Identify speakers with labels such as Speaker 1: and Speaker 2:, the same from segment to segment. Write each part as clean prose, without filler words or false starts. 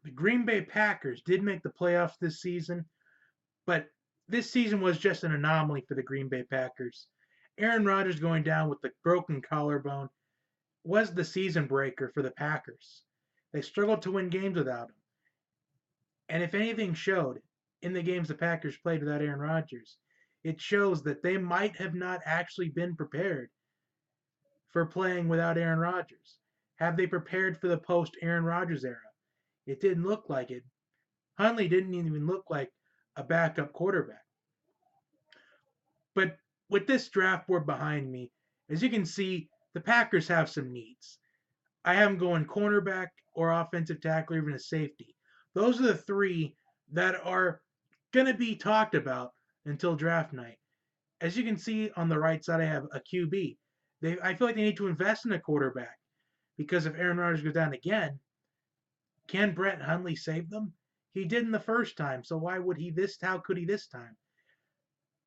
Speaker 1: The Green Bay Packers did make the playoffs this season, but this season was just an anomaly for the Green Bay Packers. Aaron Rodgers going down with the broken collarbone was the season breaker for the Packers. They struggled to win games without him. And if anything showed in the games the Packers played without Aaron Rodgers, it shows that they might have not actually been prepared for playing without Aaron Rodgers. Have they prepared for the post Aaron Rodgers era? It didn't look like it. Hundley didn't even look like a backup quarterback. But with this draft board behind me, as you can see, the Packers have some needs. I have them going cornerback or offensive tackle or even a safety. Those are the three that are going to be talked about until draft night. As you can see on the right side, I have a QB. I feel like they need to invest in a quarterback because if Aaron Rodgers goes down again, can Brett Hundley save them? He didn't the first time, so why would he this? How could he this time?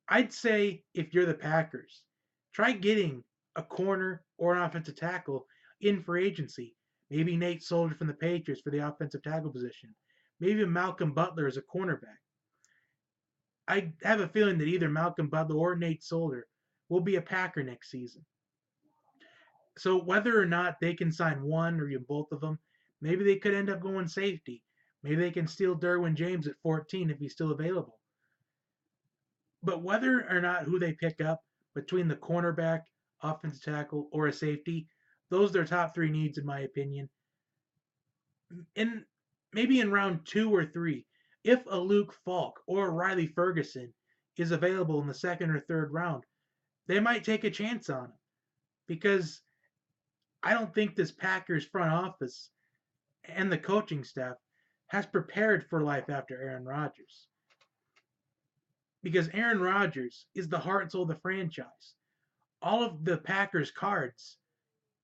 Speaker 1: I'd say if you're the Packers, try getting a corner or an offensive tackle in free agency. Maybe Nate Soldier from the Patriots for the offensive tackle position. Maybe Malcolm Butler as a cornerback. I have a feeling that either Malcolm Butler or Nate Solder will be a Packer next season. So whether or not they can sign one or even both of them, maybe they could end up going safety. Maybe they can steal Derwin James at 14 if he's still available. But whether or not who they pick up between the cornerback, offensive tackle, or a safety, those are their top three needs in my opinion. Maybe in round 2 or 3, if a Luke Falk or a Riley Ferguson is available in the second or third round, they might take a chance on him because I don't think this Packers front office and the coaching staff has prepared for life after Aaron Rodgers. Because Aaron Rodgers is the heart and soul of the franchise. All of the Packers cards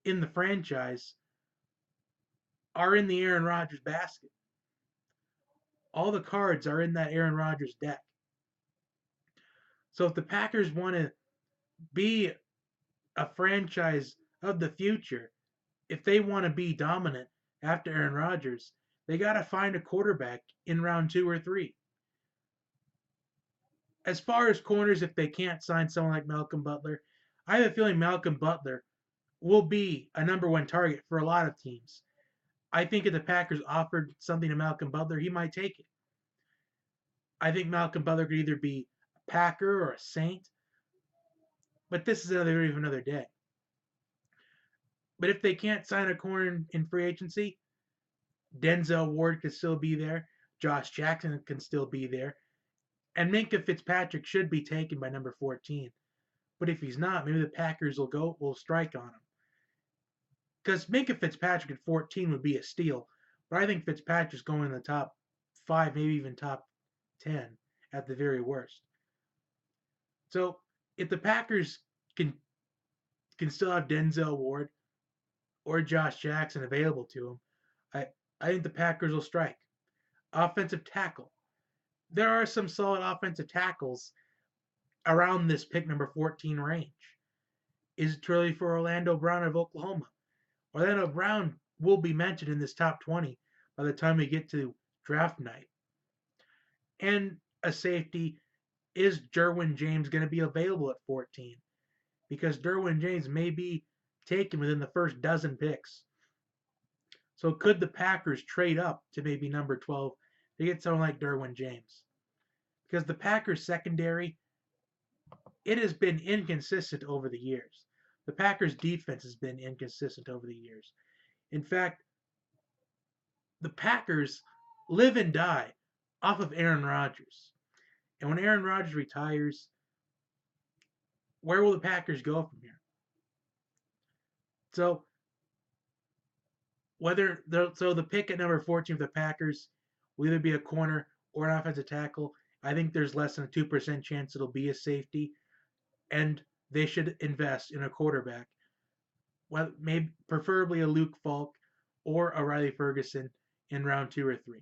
Speaker 1: in the franchise are in the Aaron Rodgers basket. All the cards are in that Aaron Rodgers deck. So if the Packers want to be a franchise of the future, if they want to be dominant after Aaron Rodgers, they got to find a quarterback in round 2 or 3. As far as corners, if they can't sign someone like Malcolm Butler, I have a feeling Malcolm Butler will be a number 1 target for a lot of teams. I think if the Packers offered something to Malcolm Butler, he might take it. I think Malcolm Butler could either be a Packer or a Saint, but this is another day. But if they can't sign a corner in free agency, Denzel Ward could still be there. Josh Jackson can still be there. And Minkah Fitzpatrick should be taken by number 14. But if he's not, maybe the Packers will strike on him. Because Minkah Fitzpatrick at 14 would be a steal. But I think Fitzpatrick's going in the top 5, maybe even top 10 at the very worst. So if the Packers can still have Denzel Ward or Josh Jackson available to them, I think the Packers will strike. Offensive tackle. There are some solid offensive tackles around this pick number 14 range. Is it truly for Orlando Brown of Oklahoma? Orlando Brown will be mentioned in this top 20 by the time we get to draft night. And a safety, is Derwin James going to be available at 14? Because Derwin James may be taken within the first dozen picks. So could the Packers trade up to maybe number 12 to get someone like Derwin James? Because the Packers secondary, it has been inconsistent over the years. The Packers defense has been inconsistent over the years. In fact, the Packers live and die off of Aaron Rodgers. And when Aaron Rodgers retires, where will the Packers go from here? So the pick at number 14 of the Packers will either be a corner or an offensive tackle. I think there's less than a 2% chance it'll be a safety, and they should invest in a quarterback. Well, maybe preferably a Luke Falk or a Riley Ferguson in round 2 or 3.